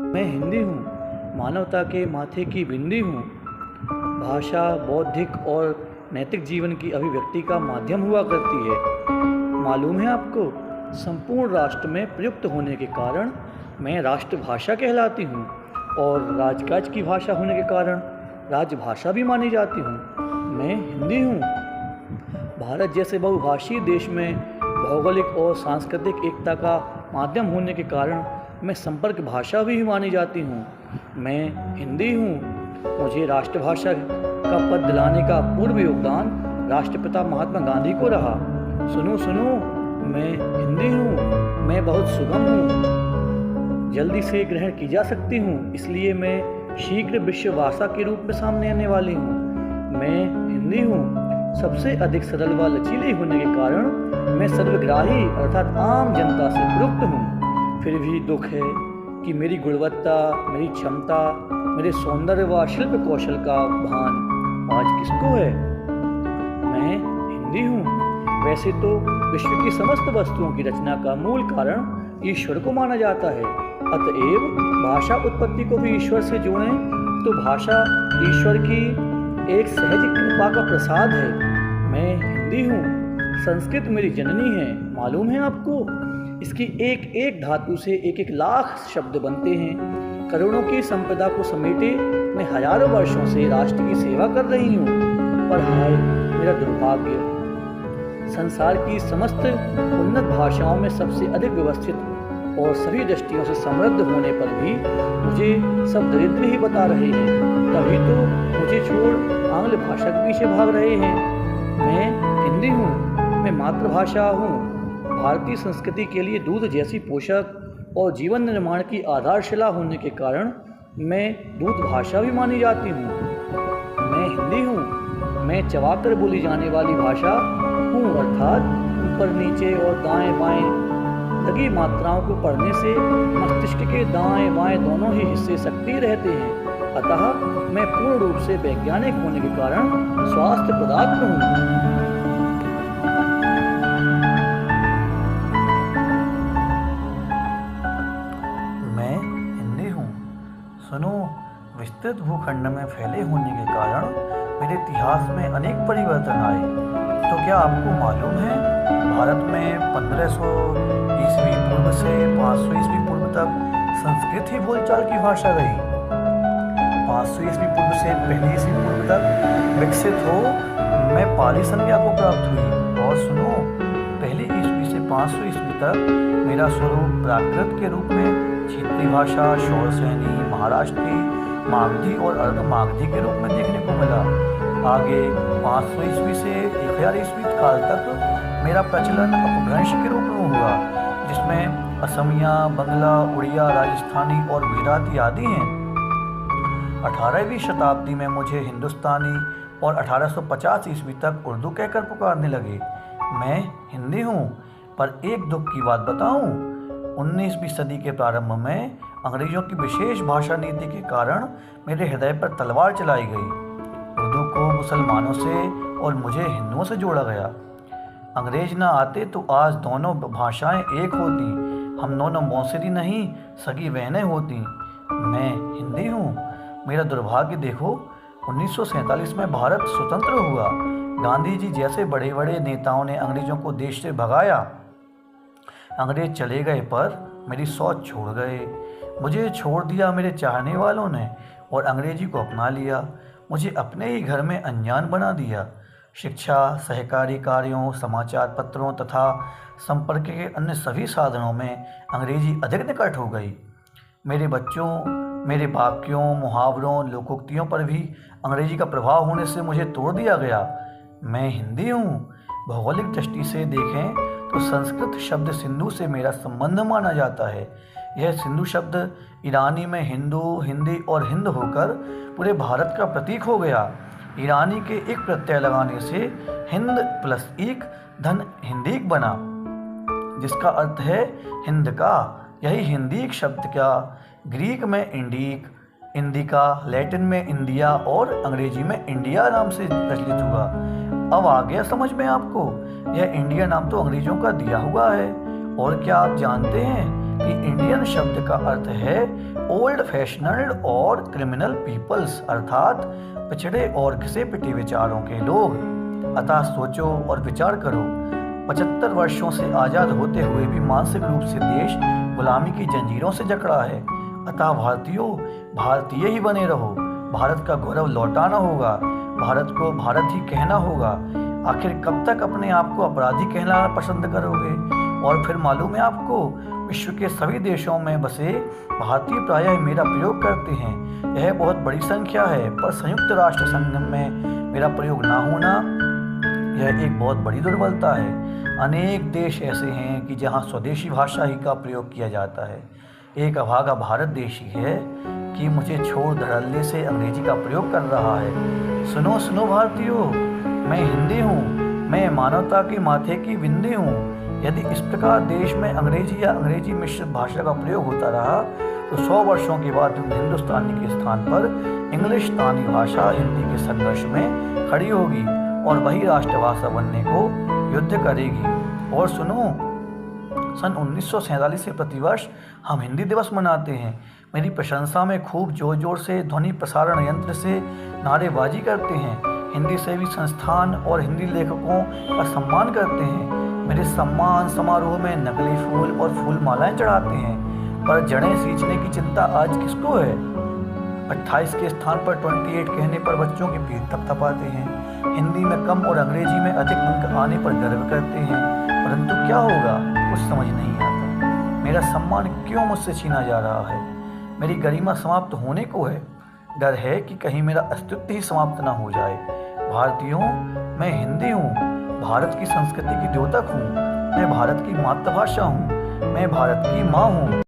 मैं हिंदी हूँ, मानवता के माथे की बिंदी हूँ। भाषा बौद्धिक और नैतिक जीवन की अभिव्यक्ति का माध्यम हुआ करती है। मालूम है आपको, संपूर्ण राष्ट्र में प्रयुक्त होने के कारण मैं राष्ट्रभाषा कहलाती हूँ और राजकाज की भाषा होने के कारण राजभाषा भी मानी जाती हूँ। मैं हिंदी हूँ। भारत जैसे बहुभाषीय देश में भौगोलिक और सांस्कृतिक एकता का माध्यम होने के कारण मैं संपर्क भाषा भी मानी जाती हूँ। मैं हिंदी हूँ। मुझे राष्ट्रभाषा का पद दिलाने का पूर्व योगदान राष्ट्रपिता महात्मा गांधी को रहा। सुनो सुनो, मैं हिंदी हूँ। मैं बहुत सुगम हूँ, जल्दी से ग्रहण की जा सकती हूँ, इसलिए मैं शीघ्र विश्व भाषा के रूप में सामने आने वाली हूँ। मैं हिंदी हूँ। सबसे अधिक सरल व लचीली होने के कारण मैं सर्वग्राही अर्थात आम जनता से उपयुक्त हूँ। फिर भी दुख है कि मेरी गुणवत्ता, मेरी क्षमता, मेरे सौंदर्य व शिल्प कौशल का भान आज किसको है? मैं हिंदी हूँ। वैसे तो विश्व की समस्त वस्तुओं की रचना का मूल कारण ईश्वर को माना जाता है। अतएव भाषा उत्पत्ति को भी ईश्वर से जोड़ें तो भाषा ईश्वर की एक सहज कृपा का प्रसाद है। मैं हिंदी हूँ। संस्कृत मेरी जननी है, मालूम है आपको? इसकी एक एक धातु से एक एक लाख शब्द बनते हैं। करोड़ों की संपदा को समेटे मैं हजारों वर्षों से राष्ट्र की सेवा कर रही हूँ। पर हाय मेरा दुर्भाग्य, संसार की समस्त उन्नत भाषाओं में सबसे अधिक व्यवस्थित और सभी दृष्टियों से समृद्ध होने पर भी मुझे सब दरिद्र ही बता रहे हैं। तभी तो मुझे छोड़ आंग्ल भाषा के पीछे भाग रहे हैं। मैं हिंदी हूँ। मैं मातृभाषा हूँ। भारतीय संस्कृति के लिए दूध जैसी पोषक और जीवन निर्माण की आधारशिला होने के कारण मैं दूध भाषा भी मानी जाती हूँ। मैं हिंदी हूँ। मैं चबाकर बोली जाने वाली भाषा हूँ, अर्थात ऊपर नीचे और दाएं बाएं लगी मात्राओं को पढ़ने से मस्तिष्क के दाएं बाएं दोनों ही हिस्से सक्रिय रहते हैं। अतः मैं पूर्ण रूप से वैज्ञानिक होने के कारण स्वास्थ्य प्रदाता हूँ। मैं हिंदी हूँ। सुनो, विस्तृत भूखंड में फैले होने के कारण मेरे इतिहास में अनेक परिवर्तन आए। तो क्या आपको मालूम है, भारत में 1500 ईस्वी पूर्व से 500 ईस्वी पूर्व तक संस्कृत ही बोलचाल की भाषा रही। 500 ईस्वी पूर्व से पहली ईस्वी पूर्व तक विकसित हो मैं पाली संज्ञा को प्राप्त हुई। और सुनो, पहली ईस्वी से 500 ईस्वी तक मेरा स्वरूप प्राकृत के रूप में क्षेत्रीय भाषा, शौरसैनी, महाराष्ट्री, मागधी और अर्धमागधी के रूप में देखने को मिला। आगे 500 ईस्वी से 1000 ईस्वी काल तक मेरा प्रचलन अपभ्रंश के रूप में हुआ, जिसमें असमिया, बंगला, उड़िया, राजस्थानी और गुजराती आदि हैं। 18वीं शताब्दी में मुझे हिंदुस्तानी और 1850 ईस्वी तक उर्दू कहकर पुकारने लगे। मैं हिंदी हूँ। पर एक दुख की बात बताऊँ, 19वीं सदी के प्रारंभ में अंग्रेजों की विशेष भाषा नीति के कारण मेरे हृदय पर तलवार चलाई गई। उर्दू को मुसलमानों से और मुझे हिंदुओं से जोड़ा गया। अंग्रेज ना आते तो आज दोनों भाषाएं एक होती, हम दोनों मौसेरी नहीं सगी बहनें होती। मैं हिंदी हूँ। मेरा दुर्भाग्य देखो, 1947 में भारत स्वतंत्र हुआ। गांधी जी जैसे बड़े बड़े नेताओं ने अंग्रेजों को देश से भगाया। अंग्रेज चले गए पर मेरी सोच छोड़ गए। मुझे छोड़ दिया मेरे चाहने वालों ने और अंग्रेजी को अपना लिया। मुझे अपने ही घर में अनजान बना दिया। शिक्षा, सहकारी कार्यों, समाचार पत्रों तथा संपर्क के अन्य सभी साधनों में अंग्रेजी अधिक निकट हो गई। मेरे बच्चों, मेरे वाक्यों, मुहावरों, लोकोक्तियों पर भी अंग्रेजी का प्रभाव होने से मुझे तोड़ दिया गया। मैं हिंदी हूँ। भौगोलिक दृष्टि से देखें तो संस्कृत शब्द सिंधु से मेरा संबंध माना जाता है। यह सिंधु शब्द ईरानी में हिंदू, हिंदी और हिंद होकर पूरे भारत का प्रतीक हो गया। ईरानी के एक प्रत्यय लगाने से हिंद प्लस एक धन हिंदीक बना, जिसका अर्थ है हिंद का। यही हिंदीक शब्द का ग्रीक में इंडीक, इंडिका, लैटिन में इंडिया और अंग्रेजी में इंडिया नाम से प्रचलित हुआ। अब आ गया समझ में आपको, यह इंडिया नाम तो अंग्रेजों का दिया हुआ है। और क्या आप जानते हैं कि इंडियन शब्द का अर्थ है ओल्ड फैशनड और क्रिमिनल पीपल्स, अर्थात पिछड़े और घिसे पिटे विचारों के लोग। अतः सोचो और विचार करो, 75 वर्षों से आज़ाद होते हुए भी मानसिक रूप से देश गुलामी की जंजीरों से जकड़ा है। अतः भारतीयों, भारतीय ही बने रहो। भारत का गौरव लौटाना होगा, भारत को भारत ही कहना होगा। आखिर कब तक अपने आप को अपराधी कहलाना पसंद करोगे? और फिर मालूम है आपको, विश्व के सभी देशों में बसे भारतीय प्रायः मेरा प्रयोग करते हैं। यह बहुत बड़ी संख्या है, पर संयुक्त राष्ट्र संघ में मेरा प्रयोग ना होना यह एक बहुत बड़ी दुर्बलता है। अनेक देश ऐसे हैं कि जहां स्वदेशी भाषा ही का प्रयोग किया जाता है। एक अभागा भारत देश ही है कि मुझे छोड़ धड़ल्ले से अंग्रेजी का प्रयोग कर रहा है। सुनो सुनो भारतीयों, मैं हिंदी हूँ, मैं मानवता के माथे की बिंदी हूँ। यदि इस प्रकार देश में अंग्रेजी या अंग्रेजी मिश्रित भाषा का प्रयोग होता रहा तो 100 वर्षों के बाद हिंदुस्तानी के स्थान पर इंग्लिशतानी भाषा हिंदी के संघर्ष में खड़ी होगी और वही राष्ट्रभाषा बनने को युद्ध करेगी। और सुनो, सन 1947 से प्रतिवर्ष हम हिंदी दिवस मनाते हैं। मेरी प्रशंसा में खूब जोर जोर से ध्वनि प्रसारण यंत्र से नारेबाजी करते हैं। हिंदी सेवी संस्थान और हिंदी लेखकों का सम्मान करते हैं। मेरे सम्मान समारोह में नकली फूल और फूल मालाएं चढ़ाते हैं। पर जड़ें सींचने की चिंता आज किसको है? 28 के स्थान पर 28 कहने पर बच्चों के पीठ थपथपाते हैं। हिंदी में कम और अंग्रेजी में अधिक अंक आने पर गर्व करते हैं। परंतु क्या होगा, कुछ समझ नहीं आता। मेरा सम्मान क्यों मुझसे छीना जा रहा है? मेरी गरिमा समाप्त होने को है। डर है कि कहीं मेरा अस्तित्व ही समाप्त ना हो जाए। भारतीयों, मैं हिंदी हूँ, भारत की संस्कृति की द्योतक हूँ, मैं भारत की मातृभाषा हूँ, मैं भारत की माँ हूँ।